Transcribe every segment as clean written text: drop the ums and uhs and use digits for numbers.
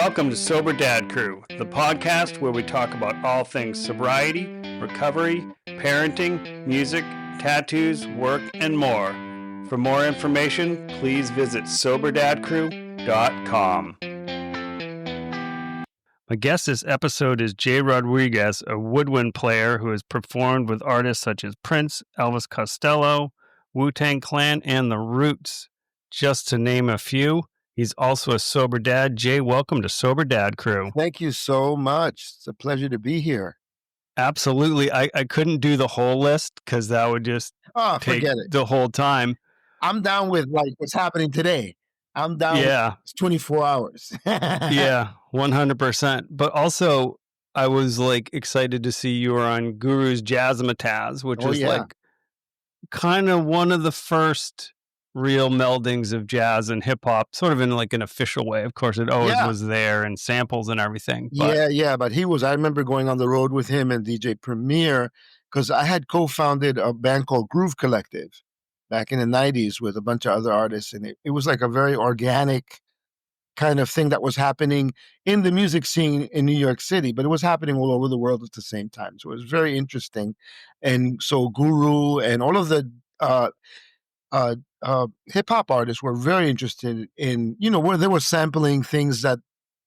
Welcome to Sober Dad Crew, the podcast where we talk about all things sobriety, recovery, parenting, music, tattoos, work, and more. For more information, please visit soberdadcrew.com. My guest this episode is Jay Rodriguez, a woodwind player who has performed with artists such as Prince, Elvis Costello, Wu-Tang Clan, and The Roots, just to name a few. He's also a sober dad. Jay, welcome to Sober Dad Crew. Thank you so much. It's a pleasure to be here. Absolutely. I couldn't do the whole list because that would just take the whole time. I'm down with like what's happening today. I'm down with 24 hours. Yeah, 100%. But also, I was like excited to see you were on Guru's Jazzmatazz, which is like kind of one of the first real meldings of jazz and hip hop, sort of in like an official way. Of course, it always was there and samples and everything. But but I remember going on the road with him and DJ Premier because I had co-founded a band called Groove Collective back in the 90s with a bunch of other artists. And it was like a very organic kind of thing that was happening in the music scene in New York City, but it was happening all over the world at the same time. So it was very interesting. And so Guru and all of the hip hop artists were very interested in, where they were sampling things that,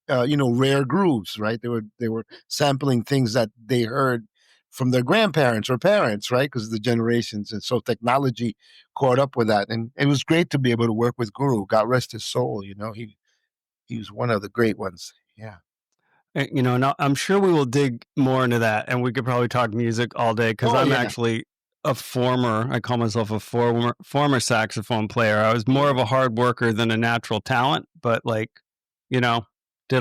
rare grooves, right? They were sampling things that they heard from their grandparents or parents, right? Because of the generations. And so technology caught up with that. And it was great to be able to work with Guru. God rest his soul. He was one of the great ones. Yeah. And I'm sure we will dig more into that. And we could probably talk music all day because I'm actually I call myself a former saxophone player. I was more of a hard worker than a natural talent, but did a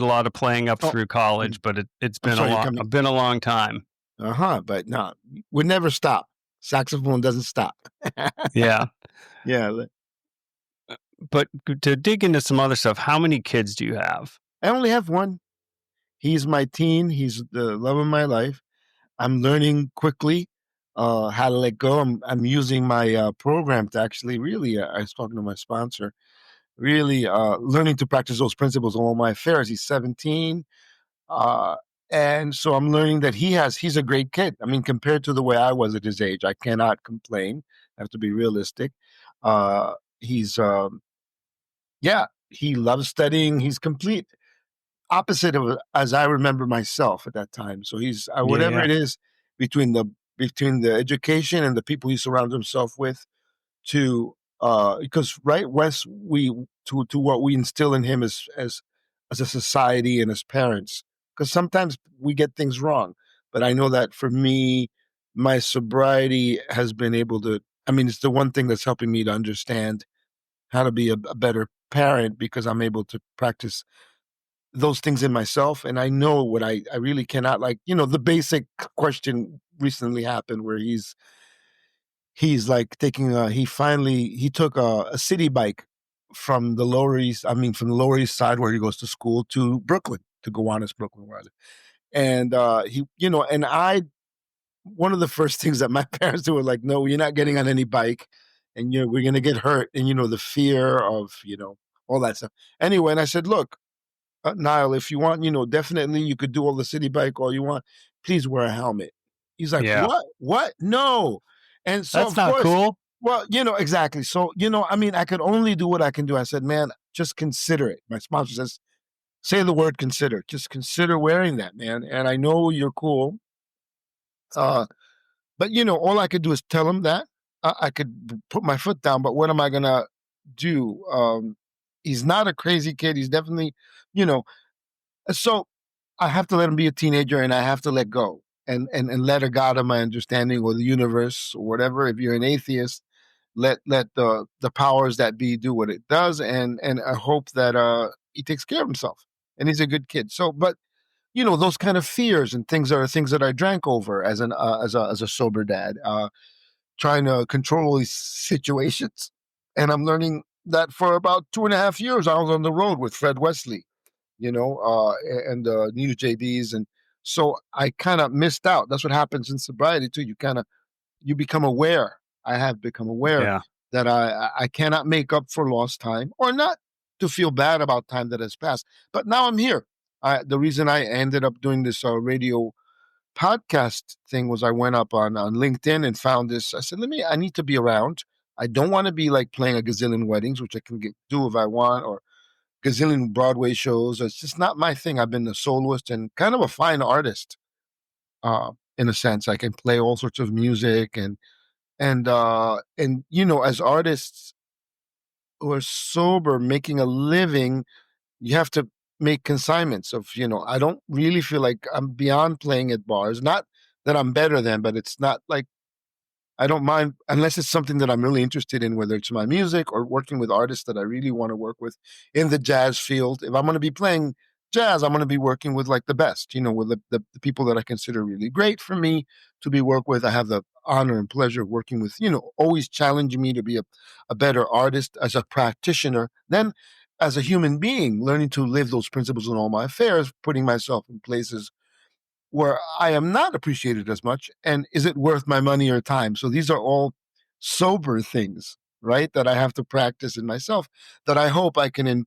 lot of playing up through college, but it's been a long time. But no, we never stop. Saxophone doesn't stop. Yeah. Yeah. But to dig into some other stuff, how many kids do you have? I only have one. He's my teen. He's the love of my life. I'm learning quickly how to let go. I'm using my program to actually really, I was talking to my sponsor, really learning to practice those principles in all my affairs. He's 17. And so I'm learning that he's a great kid. I mean, compared to the way I was at his age, I cannot complain. I have to be realistic. He loves studying. He's complete opposite of as I remember myself at that time. So he's whatever it is between the education and the people he surrounds himself with to because Wes, to what we instill in him as a society and as parents, because sometimes we get things wrong. But I know that for me, my sobriety has been able to, it's the one thing that's helping me to understand how to be a better parent, because I'm able to practice those things in myself. And I know what I really cannot, the basic question recently happened where he's like taking he took a city bike from the Lower East Side where he goes to school to Brooklyn, to Gowanus, Brooklyn, where I live. And one of the first things that my parents were like, no, you're not getting on any bike and we're going to get hurt. And, the fear of, all that stuff. Anyway, and I said, look, Niall, if you want, definitely you could do all the city bike all you want. Please wear a helmet. He's like, what? No. And so that's not cool. Well, exactly. So, I could only do what I can do. I said, man, just consider it. My sponsor says, say the word consider. Just consider wearing that, man. And I know you're cool. But, all I could do is tell him that. I could put my foot down, but what am I going to do? He's not a crazy kid. He's definitely, so I have to let him be a teenager, and I have to let go and let a God of my understanding, or the universe, or whatever. If you're an atheist, let the powers that be do what it does. And I hope that he takes care of himself, and he's a good kid. So, but those kind of fears and things are things that I drank over as a sober dad, trying to control these situations. And I'm learning that for about 2.5 years, I was on the road with Fred Wesley, and the new JBs. And so I kind of missed out. That's what happens in sobriety too. You become aware. I have become aware that I cannot make up for lost time, or not to feel bad about time that has passed. But now I'm here. The reason I ended up doing this radio podcast thing was I went up on LinkedIn and found this. I said, I need to be around. I don't want to be like playing a gazillion weddings, which I can do if I want, or gazillion Broadway shows. It's just not my thing. I've been a soloist and kind of a fine artist, in a sense. I can play all sorts of music and as artists who are sober, making a living, you have to make consignments of, I don't really feel like I'm beyond playing at bars. Not that I'm better than, but it's not like I don't mind unless it's something that I'm really interested in, whether it's my music or working with artists that I really want to work with in the jazz field. If I'm going to be playing jazz, I'm going to be working with like the best, with the people that I consider really great for me to be worked with. I have the honor and pleasure of working with, always challenging me to be a better artist as a practitioner. Then as a human being, learning to live those principles in all my affairs, putting myself in places where I am not appreciated as much, and is it worth my money or time? So these are all sober things, right? That I have to practice in myself. That I hope I can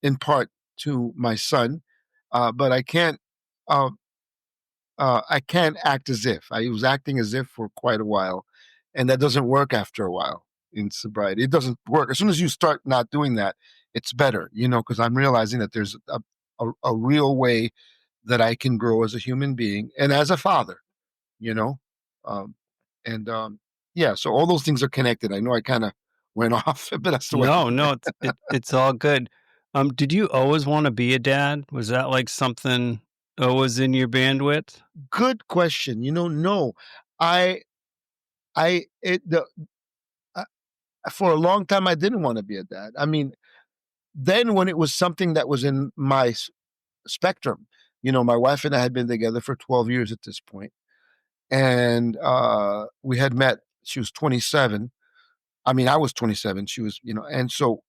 impart to my son, but I can't. Uh, I can't act as if. I was acting as if for quite a while, and that doesn't work after a while in sobriety. It doesn't work. As soon as you start not doing that, it's better, because I'm realizing that there's a real way that I can grow as a human being and as a father, you know? Um, and yeah, so all those things are connected. I know I kind of went off, but that's the way. No, no, it's all good. Did you always want to be a dad? Was that like something always in your bandwidth? Good question. No, I, the, uh, for a long time, I didn't want to be a dad. I mean, then when it was something that was in my spectrum, my wife and I had been together for 12 years at this point, and we had met. She was 27. I mean, I was 27. She was, and so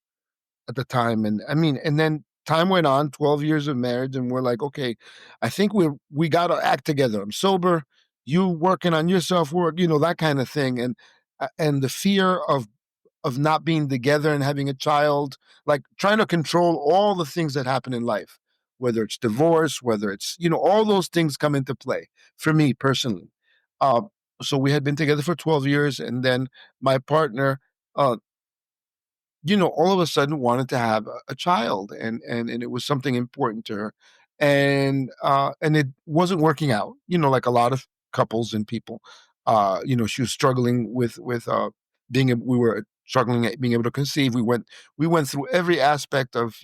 at the time, and I mean, and then time went on, 12 years of marriage, and we're like, okay, I think we got to act together. I'm sober, you working on your self work, that kind of thing, and the fear of not being together and having a child, like trying to control all the things that happen in life, whether it's divorce, whether it's, all those things come into play for me personally. Uh, so we had been together for 12 years, and then my partner, uh, all of a sudden wanted to have a child, and it was something important to her. And it wasn't working out, like a lot of couples and people. She was struggling with we were struggling at being able to conceive. We went through every aspect of,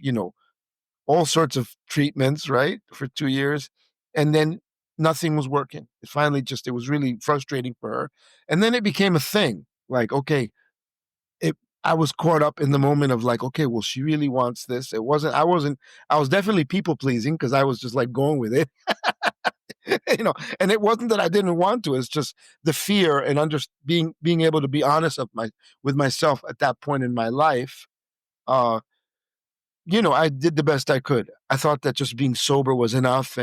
all sorts of treatments, right, for 2 years, and then nothing was working. It was really frustrating for her. And then it became a thing. Like, okay, it I was caught up in the moment of like, okay, well, she really wants this. I was definitely people pleasing because I was just like going with it. And it wasn't that I didn't want to, it's just the fear and being able to be honest with myself at that point in my life. Uh, I did the best I could. I thought that just being sober was enough.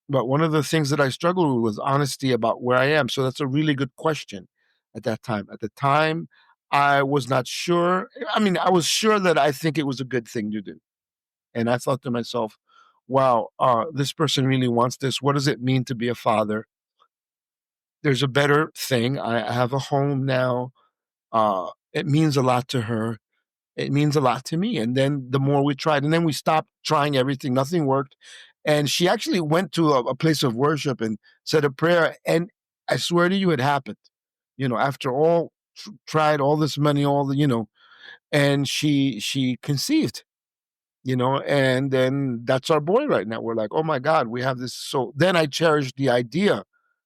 But one of the things that I struggled with was honesty about where I am. So that's a really good question at that time. At the time, I was not sure. I mean, I was sure that I think it was a good thing to do. And I thought to myself, wow, this person really wants this. What does it mean to be a father? There's a better thing. I have a home now. It means a lot to her. It means a lot to me. And then the more we tried, and then we stopped trying everything, nothing worked. And she actually went to a place of worship and said a prayer. And I swear to you, it happened. After all, tried all this money, and she conceived, and then that's our boy right now. We're like, oh my God, we have this. So then I cherished the idea.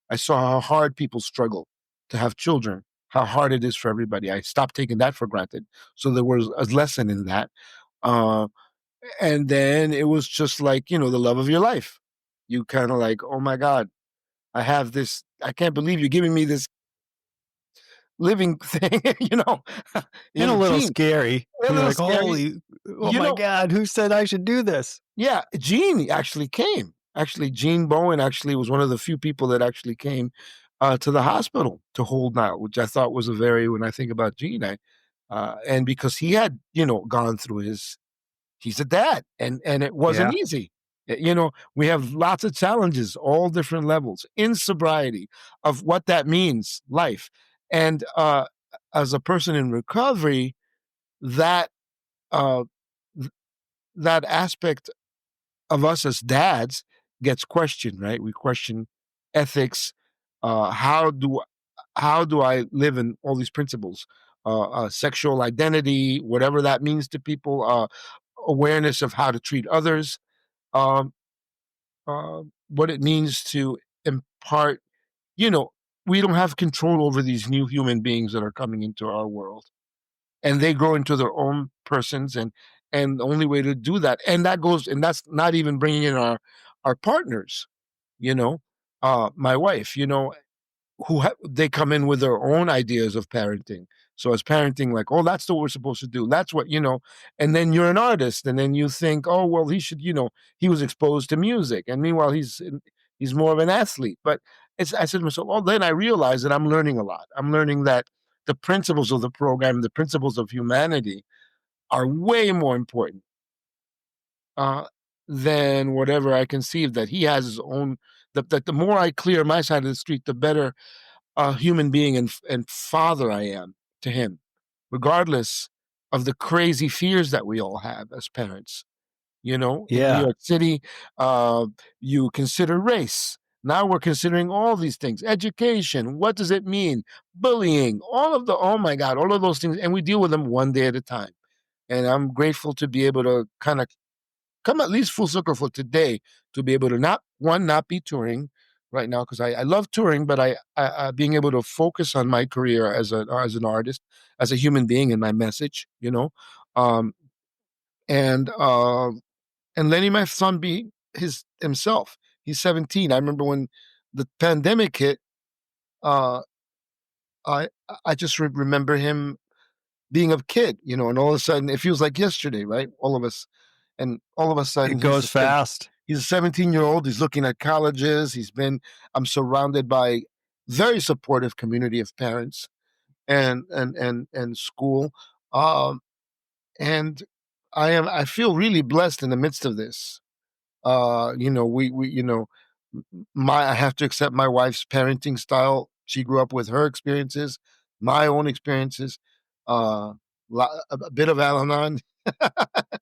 I saw how hard people struggle to have children, how hard it is for everybody. I stopped taking that for granted. So there was a lesson in that. Uh, and then it was just like, the love of your life. You kind of like, oh my God, I have this. I can't believe you're giving me this living thing, And a little Gene. scary. A You're little like, scary. holy, oh my God, who said I should do this? Yeah, Gene actually came. Actually, Gene Bowen actually was one of the few people that actually came to the hospital to hold Nile, which I thought was when I think about Gene, and because he had, gone through he's a dad, and it wasn't Yeah. easy. We have lots of challenges, all different levels in sobriety of what that means, life. And as a person in recovery, that uh, that aspect of us as dads gets questioned, right? We question ethics. Uh, how do how do I live in all these principles? Sexual identity, whatever that means to people, awareness of how to treat others, um, what it means to impart. You know, we don't have control over these new human beings that are coming into our world, and they grow into their own persons, and the only way to do that, and that's not even bringing in our partners. You know, my wife. They come in with their own ideas of parenting. So as parenting, like, oh, that's what we're supposed to do. That's what. And then you're an artist, and then you think, oh, well, he should. He was exposed to music, and meanwhile, he's more of an athlete. But I said to myself, oh, then I realized that I'm learning a lot. I'm learning that the principles of the program, the principles of humanity, are way more important uh, than whatever I conceive that he has his own. That the more I clear my side of the street, the better human being and father I am to him, regardless of the crazy fears that we all have as parents. In New Yeah. York City, uh, you consider race. Now we're considering all these things: education. What does it mean? Bullying. Oh my God, all of those things, and we deal with them one day at a time. And I'm grateful to be able to kind of come at least full circle for today, to be able to not be touring right now, because I love touring, but I being able to focus on my career as an artist, as a human being, and my message, um, and letting my son be himself. He's 17. I remember when the pandemic hit. Uh, I I just remember him being a kid, and all of a sudden it feels like yesterday, right? All of a It sudden goes fast. he's a 17-year-old. He's looking at colleges. I'm surrounded by very supportive community of parents and school. Um, and I feel really blessed in the midst of this. We I have to accept my wife's parenting style. She grew up with her experiences, my own experiences, uh, a bit of Al-Anon.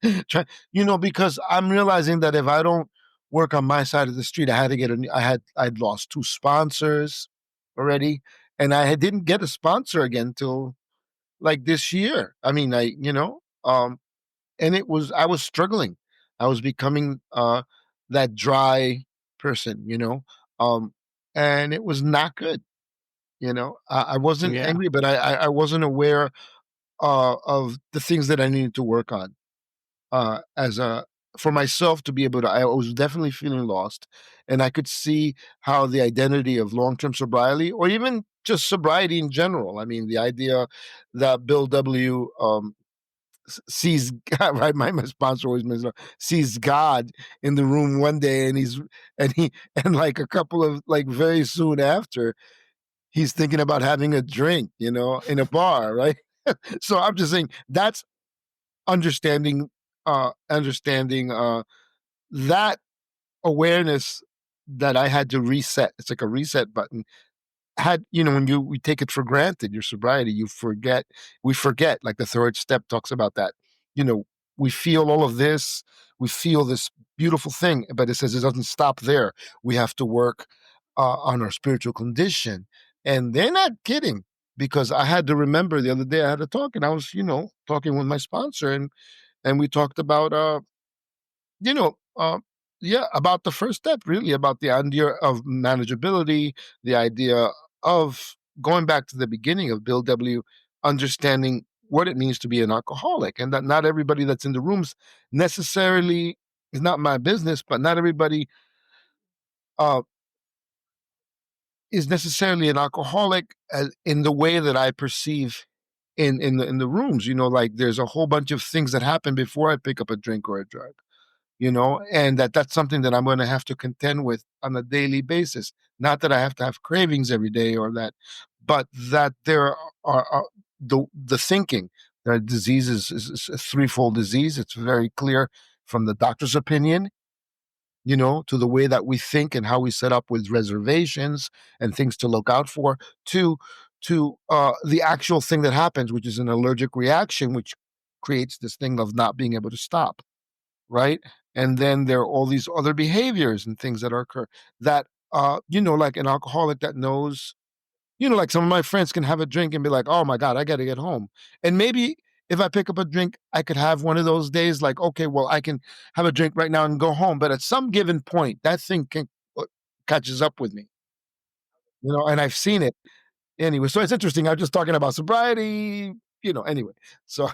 Because I'm realizing that if I don't work on my side of the street, I'd lost two sponsors already, and didn't get a sponsor again till like this year. I mean, and I was struggling. I was becoming that dry person, um, and it was not good. I wasn't Yeah. angry, but I wasn't aware of the things that I needed to work on as a for myself to be able to. I was definitely feeling lost, and I could see how the identity of long-term sobriety, or even just sobriety in general. I mean, the idea that Bill W. Sees God, right. My sponsor always mentions sees God in the room one day, and like a couple of like very soon after, he's thinking about having a drink, in a bar, right? So I'm just saying that's understanding that awareness that I had to reset. It's like a reset button. When we take it for granted, your sobriety, we forget, like the third step talks about that. You know, we feel all of this, we feel this beautiful thing, but it says it doesn't stop there. We have to work on our spiritual condition. And they're not kidding, because I had to remember the other day I had a talk, and I was, talking with my sponsor, and we talked about you know, yeah, about the first step, really, about the idea of manageability, the idea of going back to the beginning of Bill W. understanding what it means to be an alcoholic, and that not everybody that's in the rooms necessarily is not my business, but not everybody uh, is necessarily an alcoholic in the way that I perceive in the rooms. Like there's a whole bunch of things that happen before I pick up a drink or a drug. And that's something that I'm going to have to contend with on a daily basis. Not that I have to have cravings every day or that, but that there are the thinking that disease is a threefold disease. It's very clear from the doctor's opinion. to the way that we think and how we set up with reservations and things to look out for, to the actual thing that happens, which is an allergic reaction, which creates this thing of not being able to stop, right? And then there are all these other behaviors and things that occur that, like an alcoholic that knows, like some of my friends can have a drink and be like, oh my God, I got to get home. And maybe if I pick up a drink, I could have one of those days like, okay, well, I can have a drink right now and go home. But at some given point, that thing catches up with me, and I've seen it anyway. So it's interesting. I'm just talking about sobriety, anyway. So,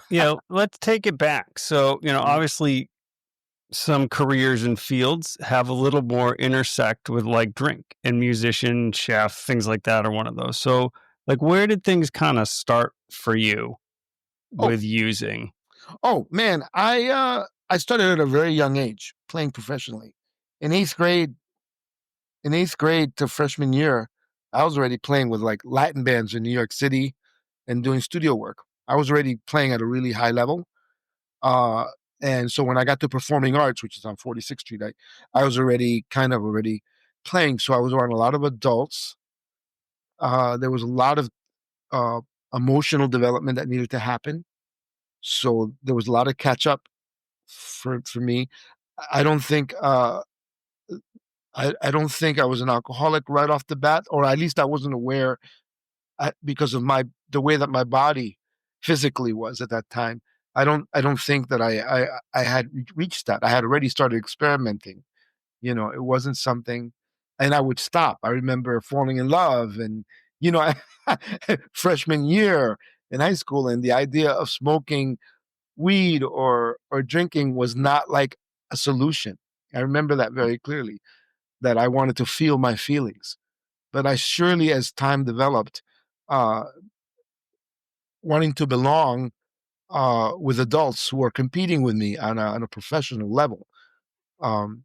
Let's take it back. So, obviously some careers and fields have a little more intersect with like drink, and musician, chef, things like that are one of those. So, like, where did things kind of start for you oh, with using? oh man, I started at a very young age playing professionally. In eighth grade, to freshman year, I was already playing with like Latin bands in New York City and doing studio work. I was already playing at a really high level. Uh, and so when I got to performing arts, which is on 46th Street, I was already playing. So I was around a lot of adults. There was a lot of uh, emotional development that needed to happen. So there was a lot of catch up for me. I don't think I don't think I was an alcoholic right off the bat, or at least I wasn't aware, because of the way that my body physically was at that time. I don't think that I had reached that. I had already started experimenting. It wasn't something, and I would stop. I remember falling in love, and freshman year in high school, and the idea of smoking weed or drinking was not like a solution. I remember that very clearly, that I wanted to feel my feelings. But I surely, as time developed, uh, wanting to belong with adults who are competing with me on a professional level, um,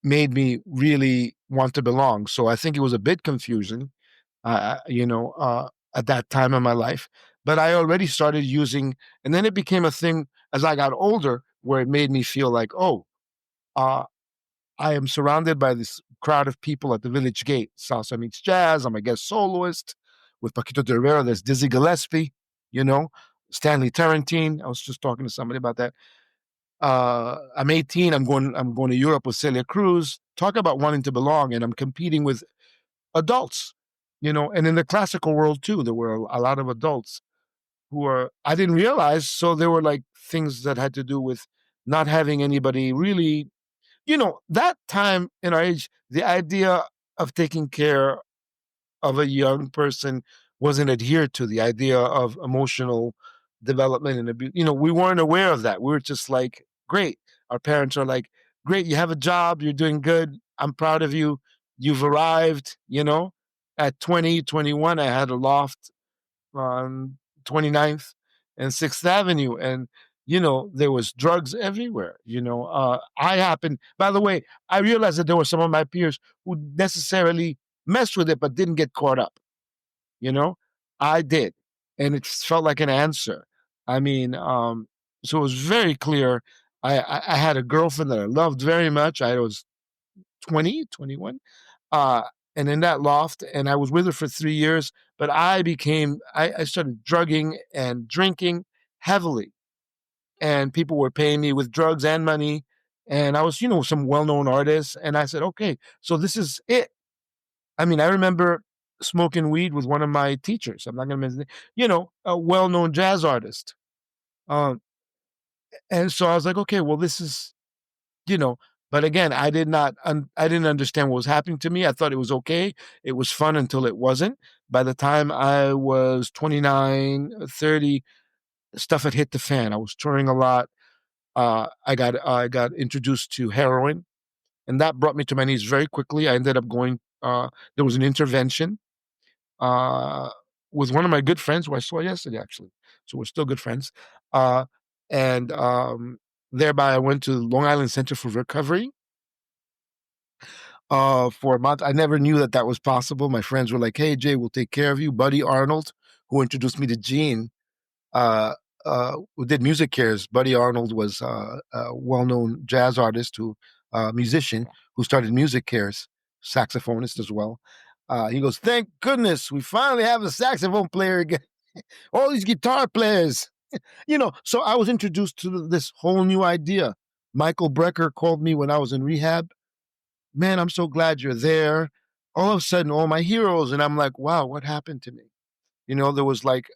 made me really want to belong. So I think it was a bit confusing, at that time in my life. But I already started using, and then it became a thing as I got older, where it made me feel like, oh, uh, I am surrounded by this crowd of people at the Village Gate. Salsa meets jazz. I'm a guest soloist with Paquito de Rivera. There's Dizzy Gillespie, you know, Stanley Tarantine. I was just talking to somebody about that. I'm 18. I'm going to Europe with Celia Cruz. Talk about wanting to belong, and I'm competing with adults, and in the classical world too, there were a lot of adults who are I didn't realize. So there were like things that had to do with not having anybody really, that time in our age, the idea of taking care of a young person wasn't adhered to. The idea of emotional development and abuse, we weren't aware of that. We were just like, great. Our parents are like, great, you have a job, you're doing good. I'm proud of you. You've arrived, At 20, 21, I had a loft on 29th and 6th Avenue. And, there was drugs everywhere. I happened, by the way, I realized that there were some of my peers who necessarily messed with it, but didn't get caught up. You know, I did. And it felt like an answer. I mean, so it was very clear. I had a girlfriend that I loved very much. I was 20, 21, uh, and in that loft, and I was with her for 3 years. But I started drugging and drinking heavily, and people were paying me with drugs and money. And I was, some well known artists. And I said, okay, so this is it. I mean, I remember smoking weed with one of my teachers. I'm not going to mention, a well known jazz artist. Um, and so I was like, okay, well, this is, you know, but again, I didn't understand what was happening to me. I thought it was okay. It was fun until it wasn't. By the time I was 29, 30, stuff had hit the fan. I was touring a lot. I got introduced to heroin, and that brought me to my knees very quickly. I ended up going. There was an intervention uh, with one of my good friends who I saw yesterday, actually. So we're still good friends. Uh, and thereby, I went to Long Island Center for Recovery for a month. I never knew that that was possible. My friends were like, "Hey, Jay, we'll take care of you." Buddy Arnold, who introduced me to Gene, uh, who did Music Cares. Buddy Arnold was a well-known jazz artist who musician who started Music Cares, saxophonist as well. He goes, "Thank goodness we finally have a saxophone player again. All these guitar players." So I was introduced to this whole new idea. Michael Brecker called me when I was in rehab. "Man, I'm so glad you're there." All of a sudden, all my heroes, and I'm like, wow, what happened to me? There was like,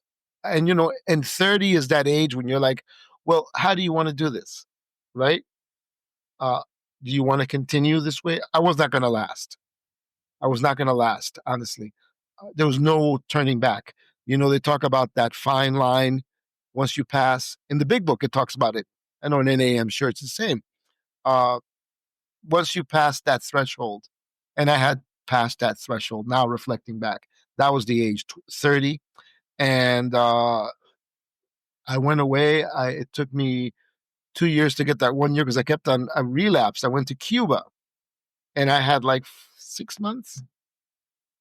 and 30 is that age when you're like, well, how do you want to do this? Right? Uh, do you want to continue this way? I was not going to last. I was not going to last, honestly. There was no turning back. They talk about that fine line once you pass. In the big book, it talks about it. I know in NA, I'm sure it's the same. Uh, Once you pass that threshold, and I had passed that threshold, now reflecting back, that was the age, 30. And I went away. It took me 2 years to get that 1 year because I kept on, I relapsed. I went to Cuba and I had like 6 months.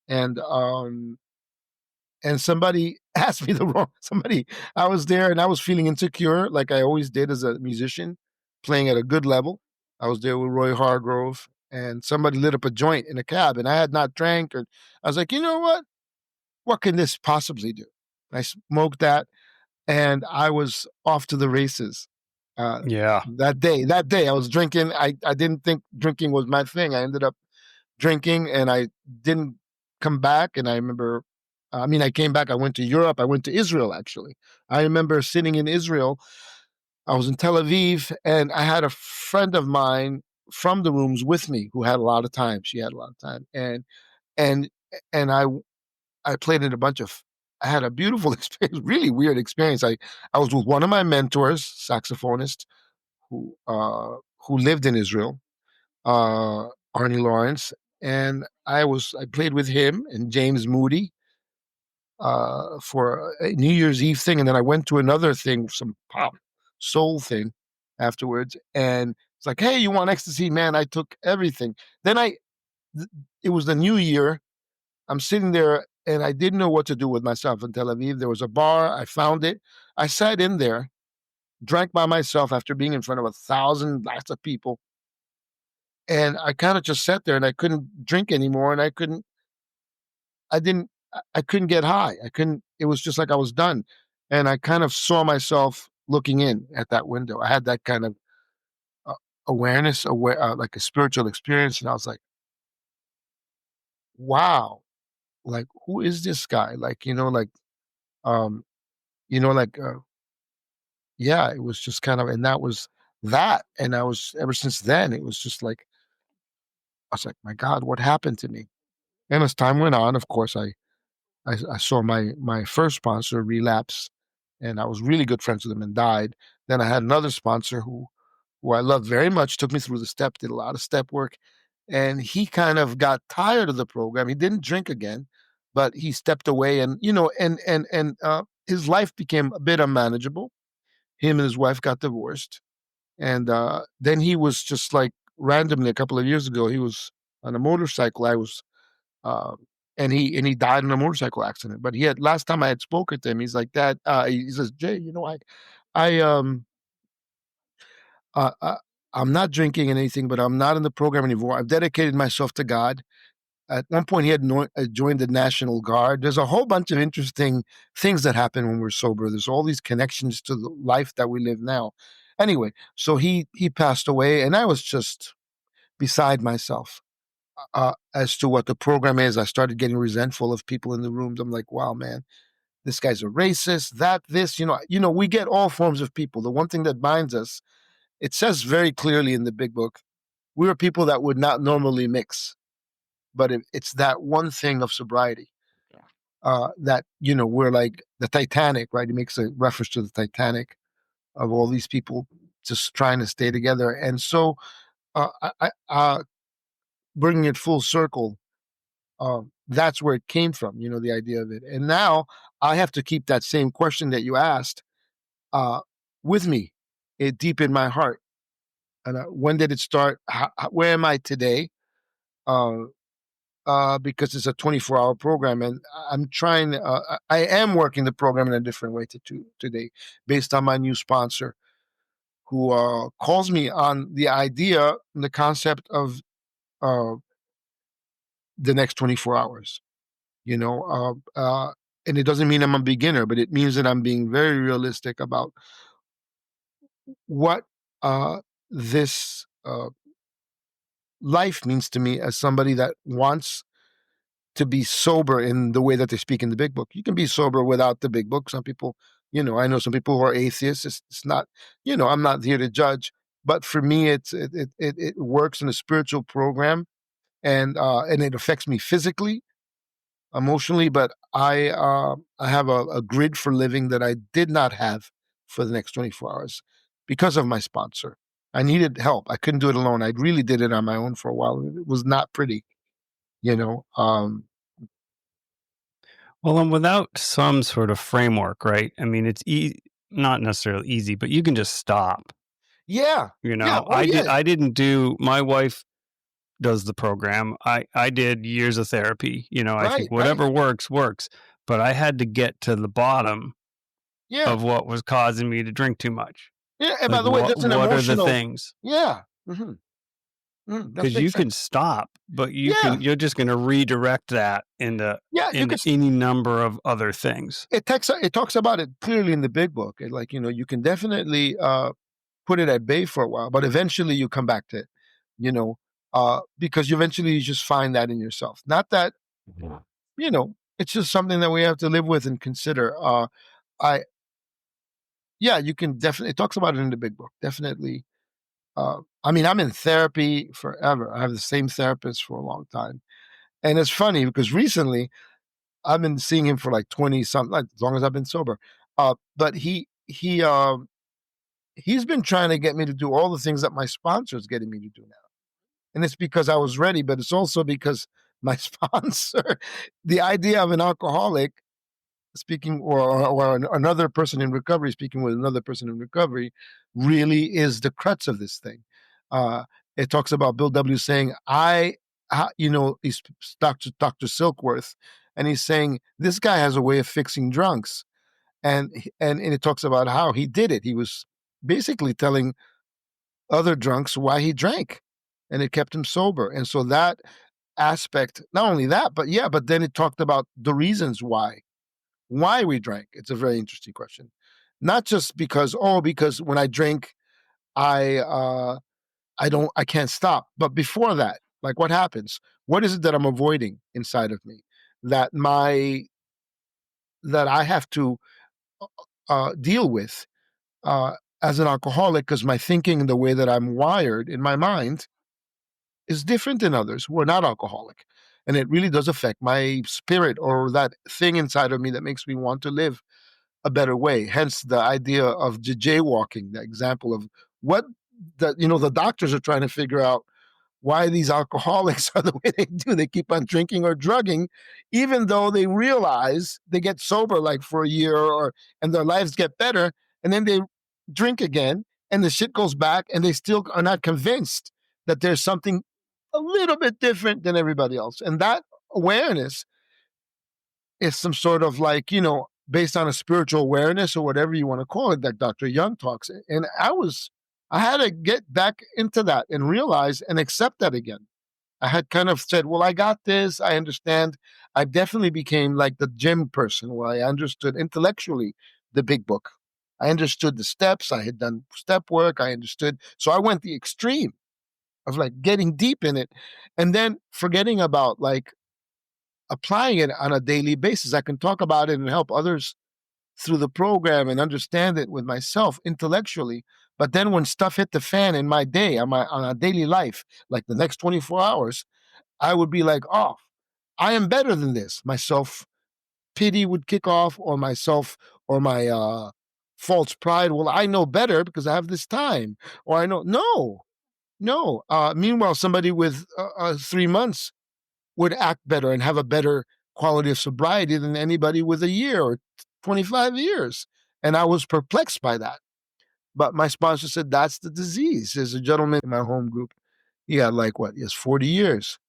And somebody asked me I was there and I was feeling insecure like I always did as a musician, playing at a good level. I was there with Roy Hargrove and somebody lit up a joint in a cab and I had not drank. Or I was like, you know what? What can this possibly do? I smoked that and I was off to the races. Yeah. That day I was drinking. I didn't think drinking was my thing. I ended up drinking and I didn't come back. And I remember, I came back. I went to Europe. I went to Israel, actually. I remember sitting in Israel. I was in Tel Aviv and I had a friend of mine from the rooms with me who had a lot of time. She had a lot of time. And, and I played in a bunch of, I had a beautiful experience, really weird experience. I was with one of my mentors, saxophonist, who lived in Israel, Arnie Lawrence, and I played with him and James Moody for a New Year's Eve thing, and then I went to another thing, some pop soul thing afterwards, and it's like, hey, you want ecstasy, man? I took everything. Then it was the New Year. I'm sitting there and I didn't know what to do with myself in Tel Aviv. There was a bar. I found it. I sat in there, drank by myself after being in front of 1,000 lots of people. And I kind of just sat there and I couldn't drink anymore. And I couldn't get high. It was just like I was done. And I kind of saw myself looking in at that window. I had that kind of uh, awareness, like a spiritual experience. And I was like, wow, like, who is this guy? Like, um, like, yeah, it was just kind of, and that was that. And ever since then, it was just like, I was like, my God, what happened to me? And as time went on, of course, I saw my first sponsor relapse, and I was really good friends with him and died. Then I had another sponsor who I loved very much, took me through the step, did a lot of step work, and he kind of got tired of the program. He didn't drink again, but he stepped away, and his life became a bit unmanageable. Him and his wife got divorced, and then he was just like randomly a couple of years ago. He was on a motorcycle. Uh, and he died in a motorcycle accident. But he had last time I had spoken to him, he's like that. He says, Jay, I uh, uh, I'm not drinking anything, but I'm not in the program anymore. I've dedicated myself to God. At one point, he had joined the National Guard. There's a whole bunch of interesting things that happen when we're sober. There's all these connections to the life that we live now. Anyway, so he passed away, and I was just beside myself as to what the program is. I started getting resentful of people in the rooms. I'm like, wow, man, this guy's a racist. This. We get all forms of people. The one thing that binds us, it says very clearly in the big book, we are people that would not normally mix, but it's that one thing of sobriety. That we're like the Titanic, right? He makes a reference to the Titanic of all these people just trying to stay together, and so bringing it full circle, that's where it came from, the idea of it. And now I have to keep that same question that you asked uh, with me, deep in my heart. And when did it start? Where am I today? Uh, because it's a 24-hour program, and I'm trying. I am working the program in a different way today, based on my new sponsor, who calls me on the idea and the concept of uh, the next 24 hours. You know, and it doesn't mean I'm a beginner, but it means that I'm being very realistic about what this life means to me as somebody that wants to be sober in the way that they speak in the big book. You can be sober without the big book. Some people, I know some people who are atheists. It's not, I'm not here to judge, but for me, it works in a spiritual program, and it affects me physically, emotionally. But I have a grid for living that I did not have for the next 24 hours because of my sponsor. I needed help. I couldn't do it alone. I really did it on my own for a while. It was not pretty, you know. Well, and without some sort of framework, right? I mean, it's not necessarily easy, but you can just stop. Yeah. You Yeah. know, Oh, yeah. I didn't do. My wife does the program. I did years of therapy. You know, I Right. think Right. whatever works. But I had to get to the bottom Yeah. of what was causing me to drink too much. Yeah. And by Like the way, that's an what are the emotional. things? Yeah. That Because you makes can sense. stop, but Yeah. you're just going to redirect that Yeah. You into could. any number of other things. It talks about it clearly in the big book. Like, you can definitely put it at bay for a while, but eventually you come back to it, because you just find that in yourself. Not that, it's just something that we have to live with and consider. I, yeah, you can definitely, it talks about it in the big book. Definitely. I mean, I'm in therapy forever. I have the same therapist for a long time. And it's funny because recently I've been seeing him for like 20 something, like as long as I've been sober. But he's been trying to get me to do all the things that my sponsor is getting me to do now. And it's because I was ready, but it's also because my sponsor, the idea of an alcoholic speaking, or another person in recovery speaking with another person in recovery, really is the crux of this thing. Uh, it talks about Bill W. saying, he's Dr. Silkworth, and he's saying this guy has a way of fixing drunks, and it talks about how he did it. He was basically telling other drunks why he drank, and it kept him sober. And so that aspect, not only that, but then it talked about the reasons why we drank. It's a very interesting question. Not just because when I drink, I I can't stop. But before that, like what happens? What is it that I'm avoiding inside of me that I have to deal with as an alcoholic? Because my thinking and the way that I'm wired in my mind is different than others who are not alcoholic. And it really does affect my spirit, or that thing inside of me that makes me want to live a better way. Hence the idea of jaywalking, the example of what the doctors are trying to figure out why these alcoholics are the way they do. They keep on drinking or drugging, even though they realize they get sober like for a year, and their lives get better, and then they drink again and the shit goes back, and they still are not convinced that there's something a little bit different than everybody else. And that awareness is some sort of like, based on a spiritual awareness or whatever you want to call it, that Dr. Young talks. And I had to get back into that and realize and accept that again. I had kind of said, well, I got this. I understand. I definitely became like the gym person where I understood intellectually the big book. I understood the steps. I had done step work. I understood. So I went the extreme of like getting deep in it and then forgetting about like applying it on a daily basis. I can talk about it and help others through the program and understand it with myself intellectually. But then when stuff hit the fan in my day, on a daily life, like the next 24 hours, I would be like, oh, I am better than this. My self pity would kick off, or myself, or my false pride. Well, I know better because I have this time, or I know, no, no. Meanwhile, somebody with 3 months would act better and have a better quality of sobriety than anybody with a year or 25 years. And I was perplexed by that. But my sponsor said, that's the disease. There's a gentleman in my home group. He had like what? He has 40 years.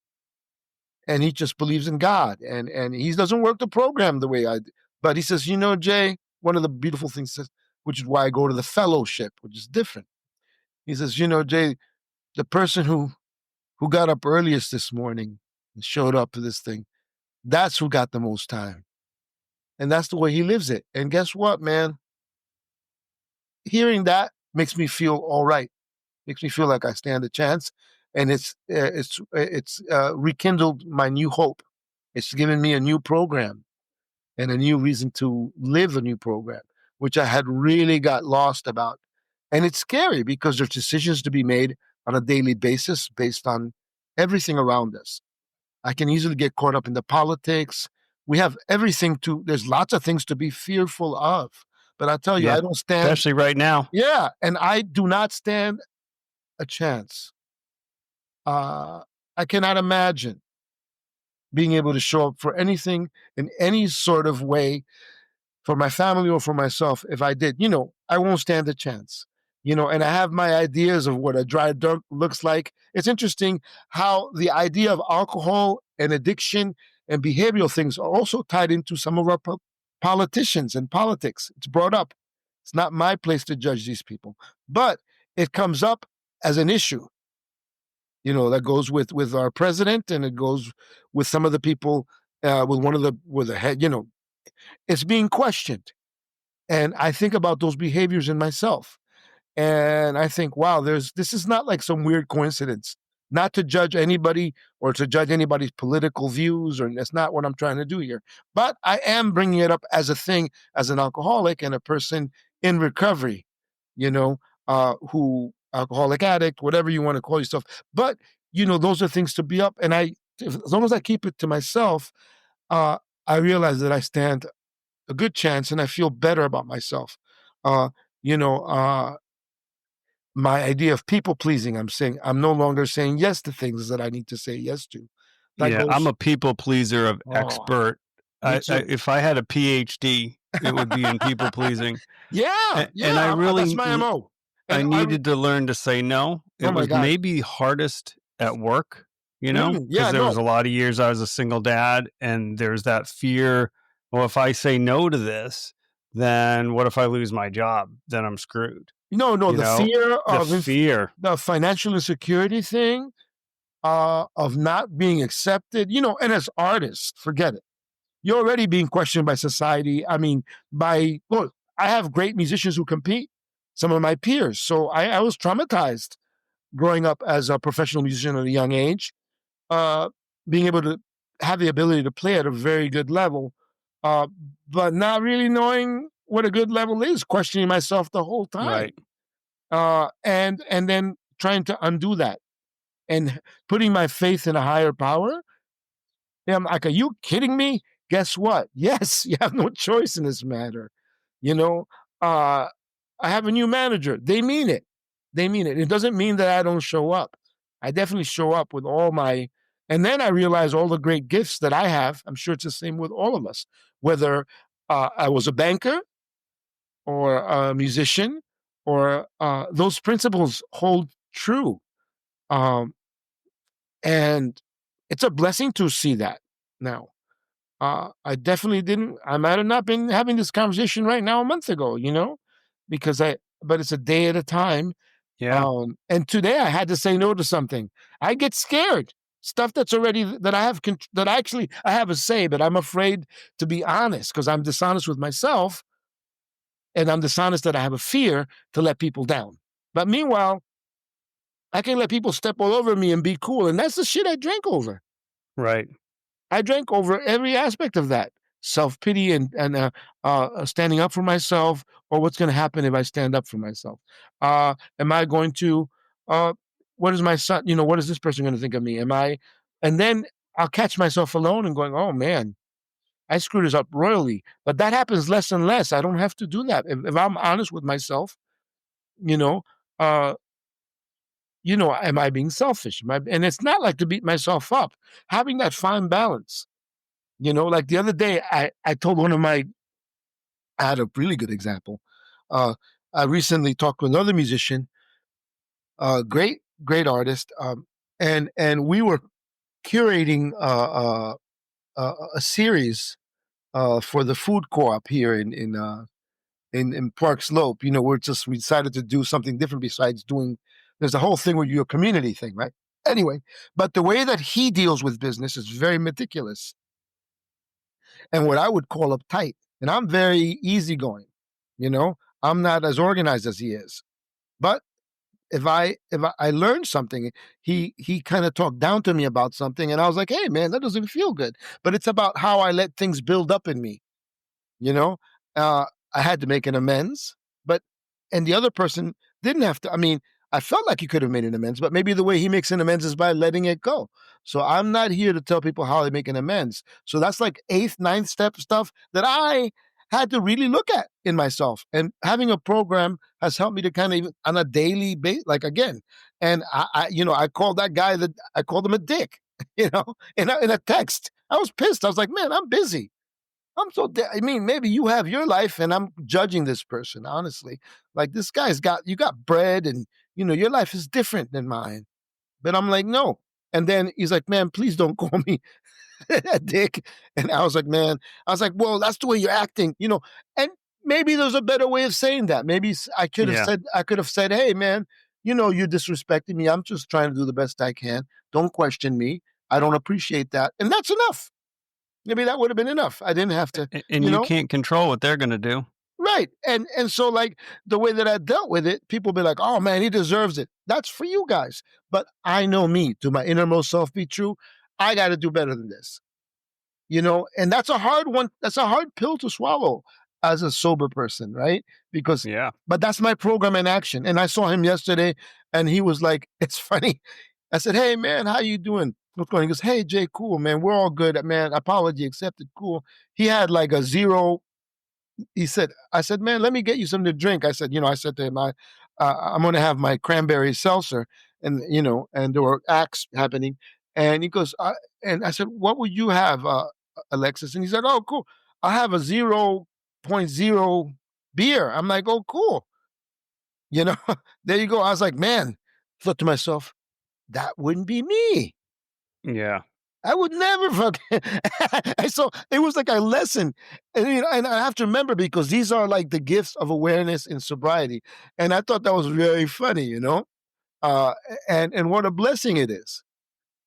And he just believes in God. And he doesn't work the program the way I do. But he says, Jay, one of the beautiful things, which is why I go to the fellowship, which is different. He says, you know, Jay, the person who got up earliest this morning and showed up for this thing, that's who got the most time. And that's the way he lives it. And guess what, man? Hearing that makes me feel all right. Makes me feel like I stand a chance, and it's rekindled my new hope. It's given me a new program and a new reason to live a new program, which I had really got lost about. And it's scary because there's decisions to be made on a daily basis based on everything around us. I can easily get caught up in the politics. We have everything to, there's lots of things to be fearful of. But I tell you, Yeah, I don't stand, especially right now. yeah, and I do not stand a chance. Uh, I cannot imagine being able to show up for anything in any sort of way for my family or for myself. If I did, you know, I won't stand a chance. You know, and I have my ideas of what a dry drunk looks like. It's interesting how the idea of alcohol and addiction and behavioral things are also tied into some of our politicians and politics. It's brought up. It's not my place to judge these people, but it comes up as an issue. You know, that goes with our president, and it goes with some of the people, with one of the with the head. You know, it's being questioned, and I think about those behaviors in myself. And I think, wow, this is not like some weird coincidence. Not to judge anybody or to judge anybody's political views, or that's not what I'm trying to do here. But I am bringing it up as a thing, as an alcoholic and a person in recovery, you know, who alcoholic addict, whatever you want to call yourself. But you know, those are things to be up. And as long as I keep it to myself, uh, I realize that I stand a good chance, and I feel better about myself. Uh, you know, my idea of people pleasing, I'm no longer saying yes to things that I need to say yes to. That Yeah, I'm goes, a people pleaser of oh, expert. me too. If I had a PhD, it would be in people pleasing. Yeah, And I yeah, that's really my MO. I And needed to learn to say no. oh It my was God. maybe hardest at work, you know, because Yeah, there was no, a lot of years I was a single dad, and there's that fear. Well, if I say no to this, then what if I lose my job? Then I'm screwed. no, You the know, fear the of fear. the financial insecurity thing, of not being accepted, you know, and as artists, forget it. You're already being questioned by society. I mean, look, I have great musicians who compete, some of my peers. So I was traumatized growing up as a professional musician at a young age, uh, being able to have the ability to play at a very good level, uh, but not really knowing what a good level is, questioning myself the whole time, Right. and then trying to undo that and putting my faith in a higher power. Yeah, I'm like, are you kidding me? Guess what? Yes, you have no choice in this matter. You know, uh, I have a new manager. They mean it. They mean it. It doesn't mean that I don't show up. I definitely show up with all my, and then I realize all the great gifts that I have. I'm sure it's the same with all of us, whether I was a banker or a musician, or those principles hold true. Um, and it's a blessing to see that now. I definitely didn't. I might have not been having this conversation right now a month ago, you know, because but it's a day at a time. Yeah. And today I had to say no to something. I get scared. Stuff that's already that I have that actually I have a say, but I'm afraid to be honest because I'm dishonest with myself, and I'm dishonest that I have a fear to let people down. But meanwhile, I can let people step all over me and be cool, and that's the shit I drank over. Right. I drank over every aspect of that self pity and standing up for myself, or what's going to happen if I stand up for myself. Am I going to? What is my son? You know, what is this person going to think of me? Am I? And then I'll catch myself alone and going, "Oh man, I screwed this up royally." But that happens less and less. I don't have to do that if I'm honest with myself. You know, uh, am I being selfish? And it's not like to beat myself up. Having that fine balance. You know, like the other day, I told one of my, I had a really good example. Uh, I recently talked to another musician, great artist, and we were curating a series for the food co-op here in Park Slope. You know, we decided to do something different besides doing There's a whole thing with your community thing, right? Anyway, but the way that he deals with business is very meticulous and what I would call uptight. And I'm very easygoing, you know. I'm not as organized as he is. But if I learned something, he kind of talked down to me about something, and I was like, hey man, that doesn't feel good. But it's about how I let things build up in me, you know. uh, I had to make an amends, but and the other person didn't have to. I mean, I felt like he could have made an amends, but maybe the way he makes an amends is by letting it go. So I'm not here to tell people how they make an amends. So that's like eighth, ninth step stuff that I had to really look at in myself. And having a program has helped me to kind of on a daily basis, like again. And I called that guy that I called him a dick, in a text. I was pissed. I was like, man, I'm busy. I mean, maybe you have your life and I'm judging this person, honestly. Like this guy's you got bread and, your life is different than mine. But I'm like, no. And then he's like, man, please don't call me a dick. And I was like, man, well, that's the way you're acting, and maybe there's a better way of saying that. Maybe I could have said, hey, man, you're disrespecting me. I'm just trying to do the best I can. Don't question me. I don't appreciate that. And that's enough. Maybe that would have been enough. I didn't have to, and you can't control what they're going to do. Right. And so like the way that I dealt with it, people be like, oh man, he deserves it. That's for you guys. But I know me, to my innermost self be true, I got to do better than this. And that's a hard one. That's a hard pill to swallow as a sober person, right? Because but that's my program in action. And I saw him yesterday and he was like, it's funny. I said, hey man, how you doing? What's going on? He goes, hey Jay, cool, man. We're all good, man. Apology accepted, cool. He had like a zero. I said, man, let me get you something to drink. I said to him, I'm going to have my cranberry seltzer, and and there were acts happening, and he goes, and I said, what would you have, Alexis? And he said, oh, cool, I have a 0.0 beer. I'm like, oh, cool, there you go. I was like, man, thought to myself, that wouldn't be me. Yeah. I would never fucking. So it was like a lesson, and I have to remember because these are like the gifts of awareness in sobriety, and I thought that was very funny, and what a blessing it is,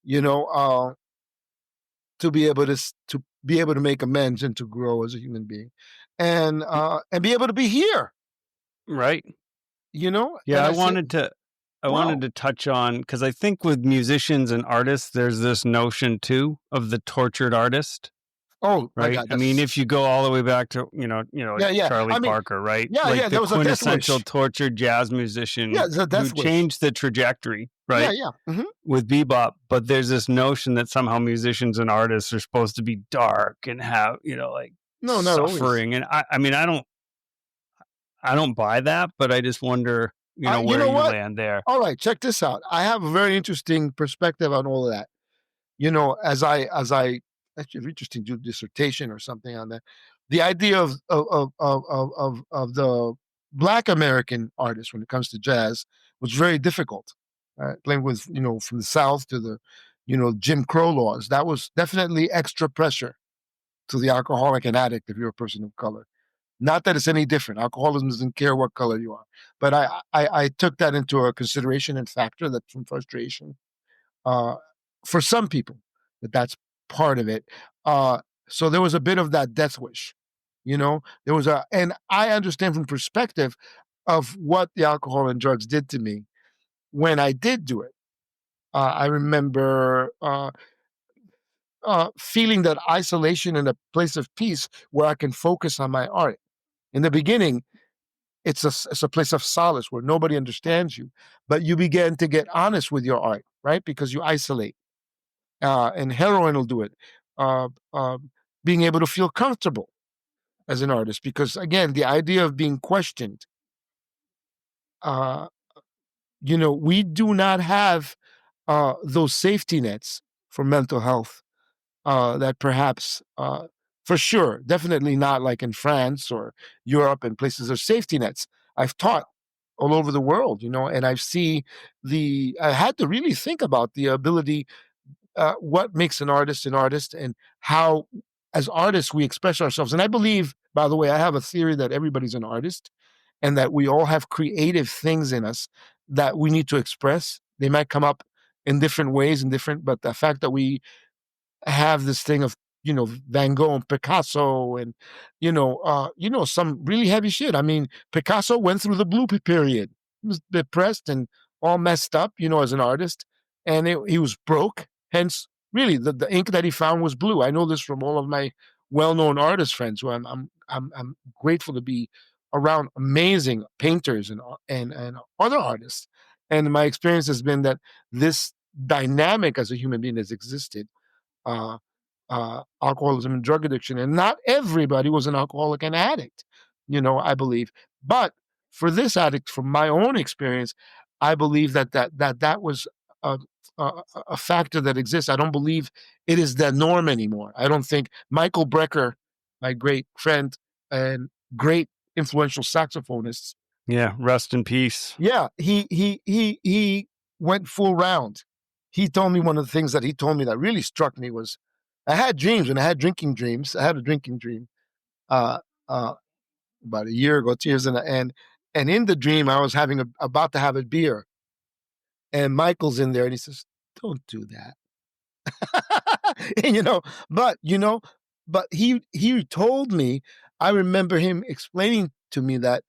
to be able to make amends and to grow as a human being, and be able to be here, right? Yeah, I wanted to touch on, because I think with musicians and artists, there's this notion too of the tortured artist. Oh, right. My God, I mean, if you go all the way back to Charlie Parker, right? Like the quintessential tortured jazz musician who changed the trajectory, right? Mm-hmm. With bebop, but there's this notion that somehow musicians and artists are supposed to be dark and have not suffering, always. And I mean, I don't buy that, but I just wonder. Where you land there. All right, check this out. I have a very interesting perspective on all of that. As I actually interesting to do dissertation or something on that. The idea of the Black American artist when it comes to jazz was very difficult. Playing with from the South to the Jim Crow laws, that was definitely extra pressure to the alcoholic and addict if you're a person of color. Not that it's any different. Alcoholism doesn't care what color you are. But I took that into a consideration and factor that from frustration. For some people, that's part of it. So there was a bit of that death wish. There was and I understand from perspective of what the alcohol and drugs did to me when I did do it. I remember feeling that isolation and a place of peace where I can focus on my art. In the beginning, it's a place of solace where nobody understands you, but you begin to get honest with your art, right? Because you isolate. And heroin will do it. Being able to feel comfortable as an artist, because again, the idea of being questioned, we do not have those safety nets for mental health that perhaps, for sure, definitely not like in France or Europe and places of safety nets. I've taught all over the world, and I had to really think about the ability, what makes an artist, and how, as artists, we express ourselves. And I believe, by the way, I have a theory that everybody's an artist and that we all have creative things in us that we need to express. They might come up in different ways and different, but the fact that we have this thing of, Van Gogh and Picasso and some really heavy shit. I mean, Picasso went through the blue period. He was depressed and all messed up, as an artist, and he was broke. Hence, really, the ink that he found was blue. I know this from all of my well-known artist friends, who I'm grateful to be around amazing painters and other artists. And my experience has been that this dynamic as a human being has existed. Uh, Alcoholism and drug addiction, and not everybody was an alcoholic and addict, I believe. But for this addict, from my own experience, I believe that was a, a factor that exists. I don't believe it is the norm anymore. I don't think Michael Brecker, my great friend and great influential saxophonist, Yeah, rest in peace. yeah, he went full round. He told me, one of the things that he told me that really struck me was, I had dreams, and I had drinking dreams. I had a drinking dream uh, uh, about a year ago, 2 years, and in the dream I was about to have a beer, and Michael's in there, and he says, "Don't do that." and, but he told me. I remember him explaining to me that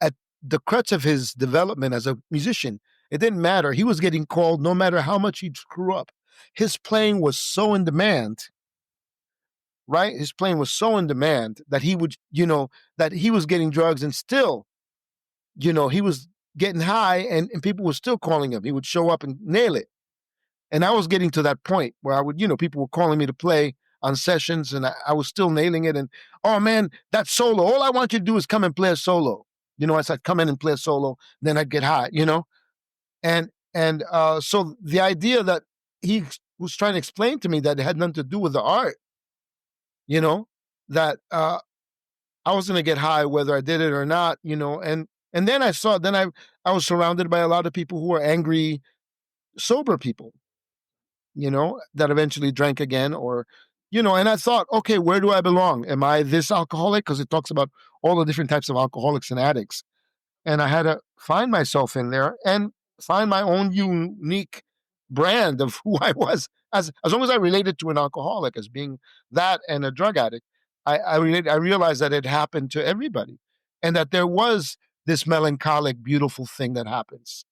at the crux of his development as a musician, it didn't matter. He was getting called no matter how much he'd screw up. His playing was so in demand, right? His playing was so in demand that he would, that he was getting drugs, and still, he was getting high, and people were still calling him. He would show up and nail it. And I was getting to that point where I would, people were calling me to play on sessions, and I was still nailing it. And, oh man, that solo, all I want you to do is come and play a solo. I said, come in and play a solo, then I'd get high, and so the idea that he was trying to explain to me that it had nothing to do with the art, that I was going to get high whether I did it or not, and then I was surrounded by a lot of people who were angry, sober people, that eventually drank again, or, and I thought, okay, where do I belong? Am I this alcoholic? Because it talks about all the different types of alcoholics and addicts. And I had to find myself in there and find my own unique brand of who I was. As long as I related to an alcoholic as being that and a drug addict, I realized that it happened to everybody, and that there was this melancholic, beautiful thing that happens.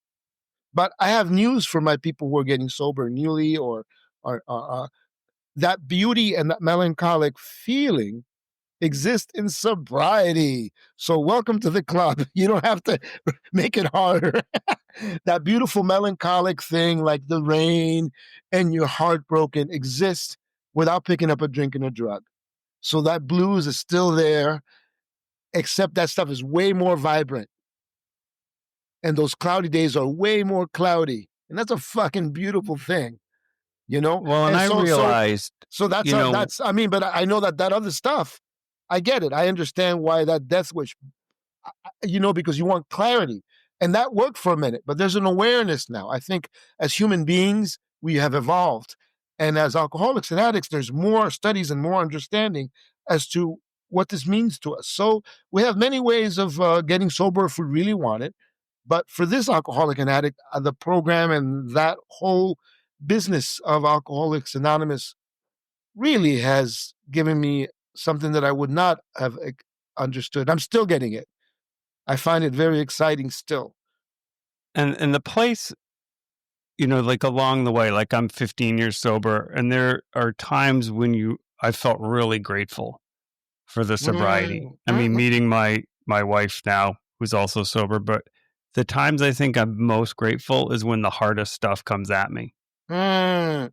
But I have news for my people who are getting sober newly, or that beauty and that melancholic feeling exist in sobriety. So welcome to the club. You don't have to make it harder. That beautiful melancholic thing, like the rain and you're heartbroken, exists without picking up a drink and a drug. So that blues is still there, except that stuff is way more vibrant. And those cloudy days are way more cloudy. And that's a fucking beautiful thing, Well, and And I realized, that's, I mean, but I know that other stuff, I get it. I understand why that death wish, because you want clarity. And that worked for a minute, but there's an awareness now. I think as human beings, we have evolved. And as alcoholics and addicts, there's more studies and more understanding as to what this means to us. So we have many ways of getting sober if we really want it. But for this alcoholic and addict, the program and that whole business of Alcoholics Anonymous really has given me something that I would not have understood. I'm still getting it. I find it very exciting still. and the place, like along the way, like I'm 15 years sober, and there are times when I felt really grateful for the sobriety. I mean, meeting my wife now, who's also sober, but the times I think I'm most grateful is when the hardest stuff comes at me. My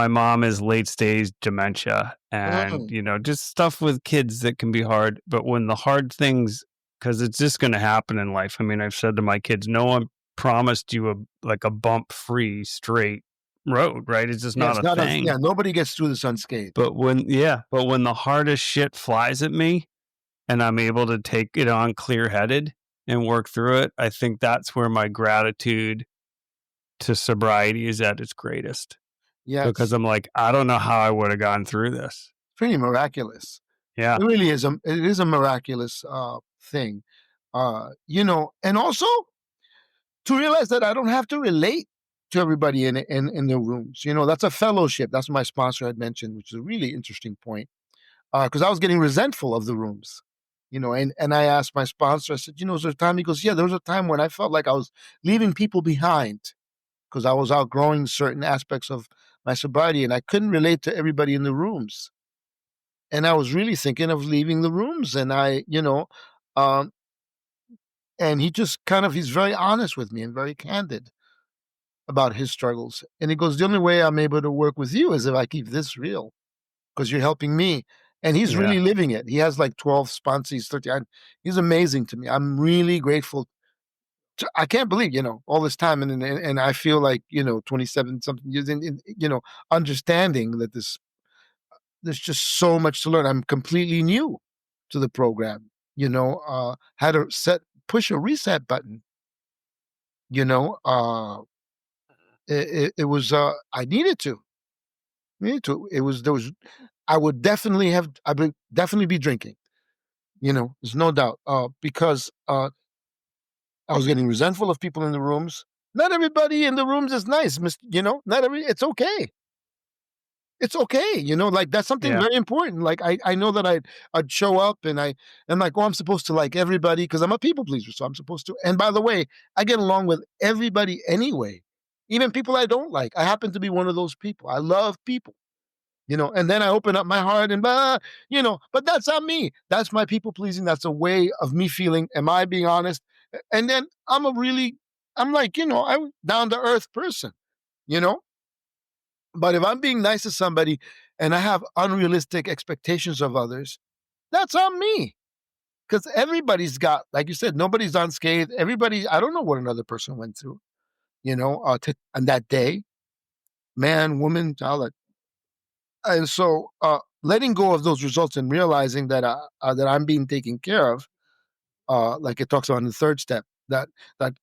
mom is late stage dementia, and just stuff with kids that can be hard. But when the hard things, because it's just going to happen in life. I mean, I've said to my kids, no one promised you a bump free straight road, right? It's just not a thing. Nobody gets through this unscathed. But when the hardest shit flies at me, and I'm able to take it on clear headed and work through it, I think that's where my gratitude to sobriety is at its greatest. Yeah, because I'm like, I don't know how I would have gone through this. Pretty miraculous. Yeah, it really is. It is a miraculous thing, and also to realize that I don't have to relate to everybody in the rooms. You know, that's a fellowship. That's what my sponsor had mentioned, which is a really interesting point. Because I was getting resentful of the rooms, you know, and I asked my sponsor, I said, you know, is there a time? He goes, yeah, there was a time when I felt like I was leaving people behind because I was outgrowing certain aspects of my sobriety and I couldn't relate to everybody in the rooms. And I was really thinking of leaving the rooms. And um, and he just kind of, he's very honest with me and very candid about his struggles. And he goes, the only way I'm able to work with you is if I keep this real because you're helping me. And he's Yeah. really living it. He has like 12 sponsees, 30. He's amazing to me. I'm really grateful. I can't believe, you know, all this time. And I feel like, you know, 27 something years you know, understanding that there's just so much to learn. I'm completely new to the program, you know, how to push a reset button, you know, it was, I needed to, it was, there was, I would definitely be drinking, you know, there's no doubt, because, I was getting resentful of people in the rooms. Not everybody in the rooms is nice, you know, not every, it's okay. It's okay, you know, like that's something Yeah. very important. Like I know that I'd show up and I'm like, oh, I'm supposed to like everybody because I'm a people pleaser, so I'm supposed to. And by the way, I get along with everybody anyway, even people I don't like. I happen to be one of those people. I love people, you know. And then I open up my heart and you know. But that's not me. That's my people pleasing. That's a way of me feeling. Am I being honest? And then I'm like, you know, I'm down to earth person, you know. But if I'm being nice to somebody and I have unrealistic expectations of others, that's on me. Because everybody's got, like you said, nobody's unscathed. Everybody, I don't know what another person went through, you know, on that day, man, woman, child. And so letting go of those results and realizing that I'm being taken care of, like it talks about in the third step, that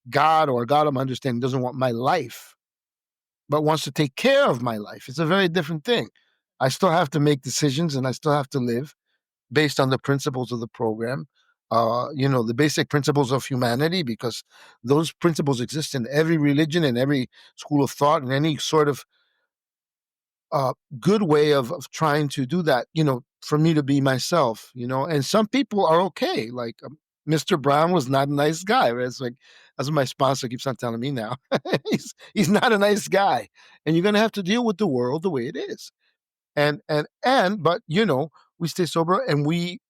God or God I'm understanding doesn't want my life but wants to take care of my life. It's a very different thing. I still have to make decisions and I still have to live based on the principles of the program. You know, the basic principles of humanity, because those principles exist in every religion and every school of thought and any sort of good way of trying to do that, you know, for me to be myself, you know, and some people are okay. Like Mr. Brown was not a nice guy. Right? It's like, that's what my sponsor keeps on telling me now. He's not a nice guy. And you're going to have to deal with the world the way it is. But, you know, we stay sober and we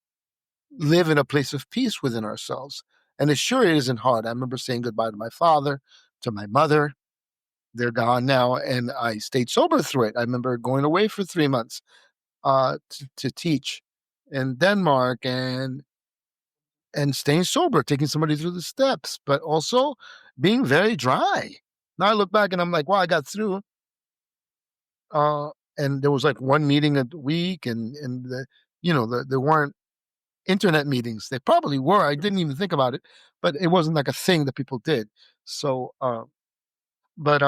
live in a place of peace within ourselves. And it sure isn't hard. I remember saying goodbye to my father, to my mother. They're gone now. And I stayed sober through it. I remember going away for 3 months to teach in Denmark and staying sober, taking somebody through the steps, but also being very dry. Now I look back and I'm like, wow, I got through. And there was like one meeting a week, and there weren't internet meetings. They probably were. I didn't even think about it, but it wasn't like a thing that people did. So, but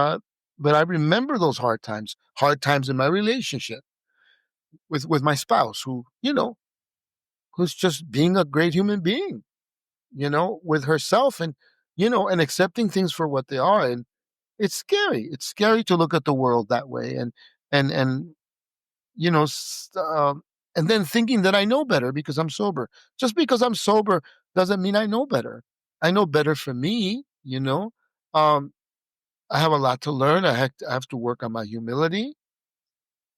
but I remember those hard times in my relationship with my spouse, who who's just being a great human being, with herself and and accepting things for what they are. And it's scary. It's scary to look at the world that way, and you know, s- um, and then thinking that I know better because I'm sober. Just because I'm sober doesn't mean I know better. I know better for me. Um, I have a lot to learn. I have to work on my humility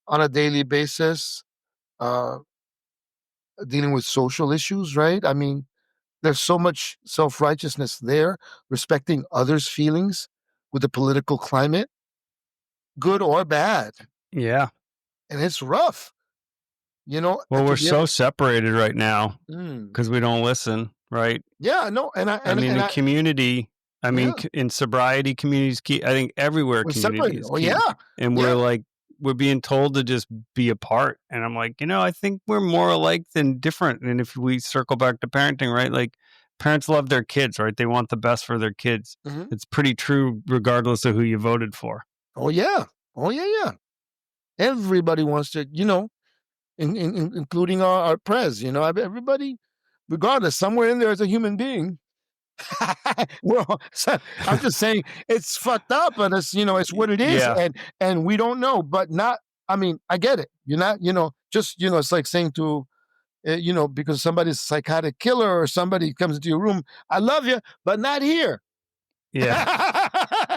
on a daily basis. Uh, Dealing with social issues, right? I mean, there's so much self righteousness there, respecting others' feelings with the political climate, good or bad, Yeah. and it's rough. Well, To we're be so able. separated right now Mm, because we don't listen, right? yeah, no, and I I and mean, and in I community, I mean, yeah, in sobriety, community is key. I think everywhere we're community separated. is Oh key. yeah, And yeah. we're being told to just be apart. And I'm like, I think we're more alike than different. And if we circle back to parenting, right? Like parents love their kids, right? They want the best for their kids. Hmm. It's pretty true regardless of who you voted for. Oh yeah, oh yeah, yeah. Everybody wants to, including our prez. Everybody, regardless, somewhere in there is a human being Well, so I'm just saying it's fucked up, but it's it's what it is, Yeah. and we don't know, but not. I mean, I get it. You're not, just it's like saying to because somebody's a psychotic killer or somebody comes into your room, I love you, but not here. Yeah.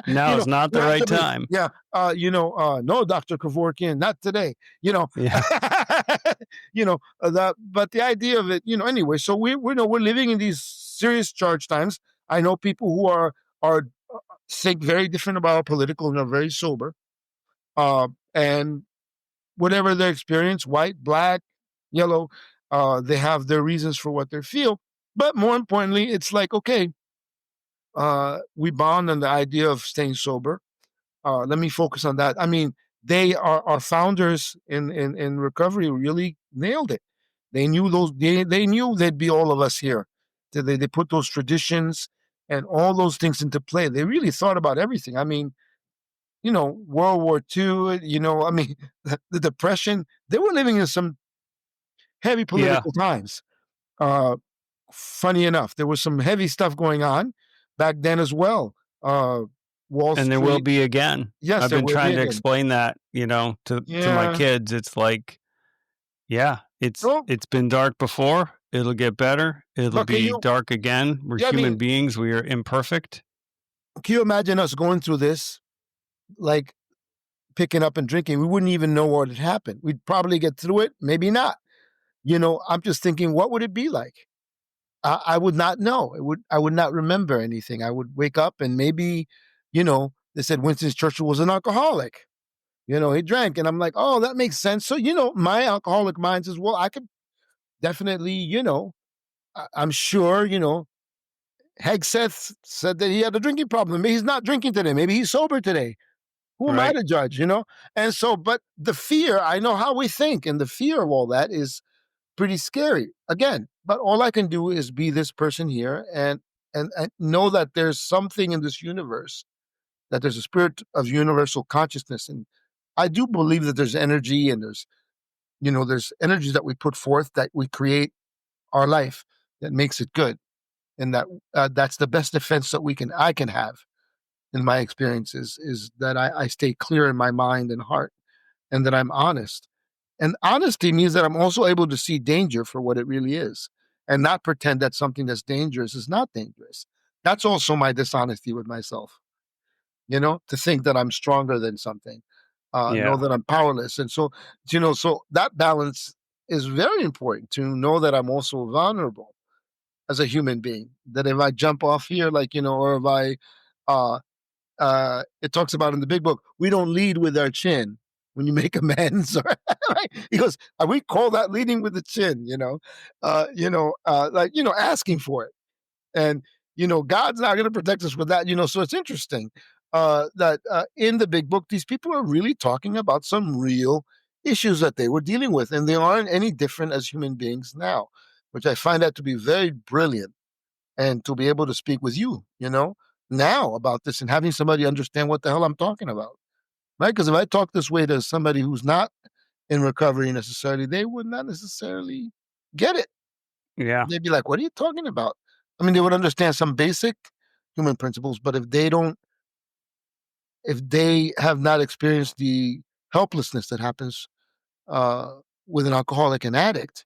Now is not You the have right to be, time. yeah. No, Dr. Kevorkian, not today. Yeah. That. But the idea of it, anyway. So we know we're living in these serious charge times. I know people who are think very different about political and are very sober. And whatever their experience, white, black, yellow, they have their reasons for what they feel. But more importantly, it's like, okay, we bond on the idea of staying sober. Let me focus on that. I mean, they are our founders in recovery really nailed it. They knew they knew there'd be all of us here. They put those traditions and all those things into play. They really thought about everything. I mean, World War II, I mean, the Depression, they were living in some heavy Yeah. political times. Uh, Funny enough, there was some heavy stuff going on back then as well. Wall And there will Street, be again. yes, I've there been will be trying to again. explain that, to my Yeah. kids. It's like, yeah, No, it's been dark before. It'll get better. It'll but can be you? dark again. We're Yeah, I human mean, beings. We are imperfect. can you imagine us going through this, like picking up and drinking? We wouldn't even know what had happened. We'd probably get through it, maybe not. I'm just thinking, what would it be like? I would not know. I would not remember anything. I would wake up and maybe, they said Winston Churchill was an alcoholic. He drank, and I'm like, oh, that makes sense. So, my alcoholic mind says, well, I could definitely, I'm sure, Hegseth said that he had a drinking problem. Maybe he's not drinking today. Maybe he's sober today. Who am I Right. to judge? And so, but the fear, I know how we think, and the fear of all that is pretty scary. Again, but all I can do is be this person here and know that there's something in this universe, that there's a spirit of universal consciousness. And I do believe that there's energy and there's energy that we put forth, that we create our life, that makes it good. And that's the best defense that I can have in my experiences, is that I stay clear in my mind and heart, and that I'm honest. And honesty means that I'm also able to see danger for what it really is, and not pretend that something that's dangerous is not dangerous. That's also my dishonesty with myself, to think that I'm stronger than something, know Yeah. that I'm powerless. And so, so that balance is very important, to know that I'm also vulnerable as a human being. That if I jump off here, like, or if uh, it talks about in the big book, we don't lead with our chin when you make amends. Right? He goes, we call that leading with the chin, asking for it. And, God's not going to protect us with that, so it's interesting that in the big book, these people are really talking about some real issues that they were dealing with, and they aren't any different as human beings now, which I find that to be very brilliant. And to be able to speak with you, now about this, and having somebody understand what the hell I'm talking about, right? Because if I talk this way to somebody who's not in recovery necessarily, they would not necessarily get it. Yeah. They'd be like, "What are you talking about?" I mean, they would understand some basic human principles, but if they have not experienced the helplessness that happens uh, with an alcoholic and addict,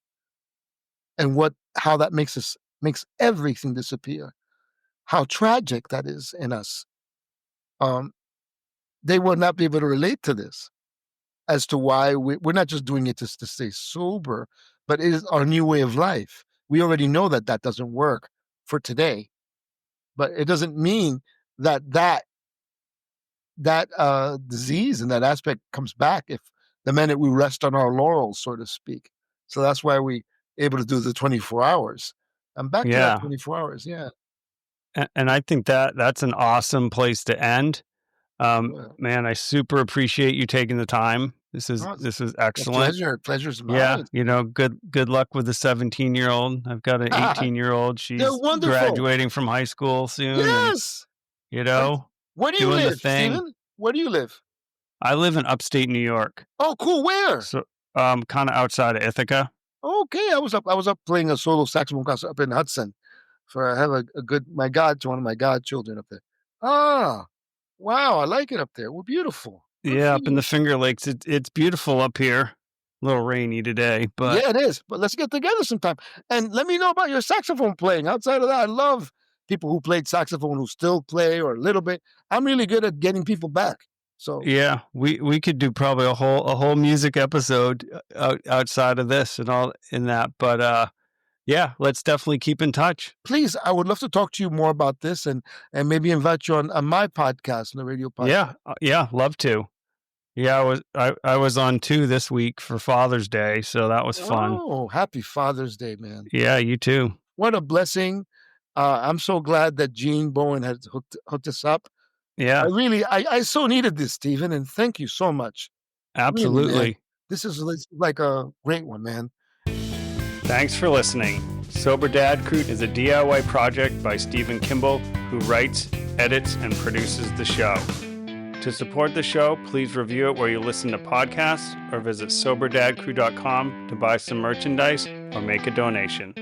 and how that makes everything disappear, how tragic that is in us, um, they will not be able to relate to this, as to why we're not just doing it just to stay sober, but it is our new way of life. We already know that that doesn't work for today, but it doesn't mean that disease and that aspect comes back if the minute we rest on our laurels, so to speak. So that's why we able to do the 24 hours. I'm back to that Yeah. 24 hours. Yeah. And I think that that's an awesome place to end. Well, Man, I super appreciate you taking the time. no, This is a excellent. pleasure. Pleasure's Yeah, mine. good luck with the 17-year-old. I've got an 18-year-old. They're She's wonderful. graduating from high school soon and, Yes. you Where, know, where do you doing the live, thing. Stephen? Where do you live? I live in upstate New York. Oh, cool. Where? So, kind of outside of Ithaca. Okay, I was up. I was up playing a solo saxophone concert up in Hudson. I have a good one of my godchildren up there. Ah, wow, I like it up there. Well, beautiful. Good Yeah, for up in the you. Finger Lakes. It's beautiful up here. A little rainy today, but Yeah, it is. But let's get together sometime and let me know about your saxophone playing. Outside of that, I love people who played saxophone who still play or a little bit. I'm really good at getting people back. So yeah, we could do probably a whole music episode outside of this and all in that. But yeah, let's definitely keep in touch. please, I would love to talk to you more about this and maybe invite you on my podcast, on the radio podcast. Yeah, love to. Yeah, I was on 2 this week for Father's Day, so that was fun. Oh, happy Father's Day, man. Yeah, you too. What a blessing. I'm so glad that Gene Bowen had hooked us up. Yeah, I so needed this, Stephen, and thank you so much. Really, man. absolutely. This is like a great one, man. Thanks for listening. Sober Dad Crew is a DIY project by Stephen Kimball, who writes, edits, and produces the show. To support the show, please review it where you listen to podcasts or visit soberdadcrew.com to buy some merchandise or make a donation.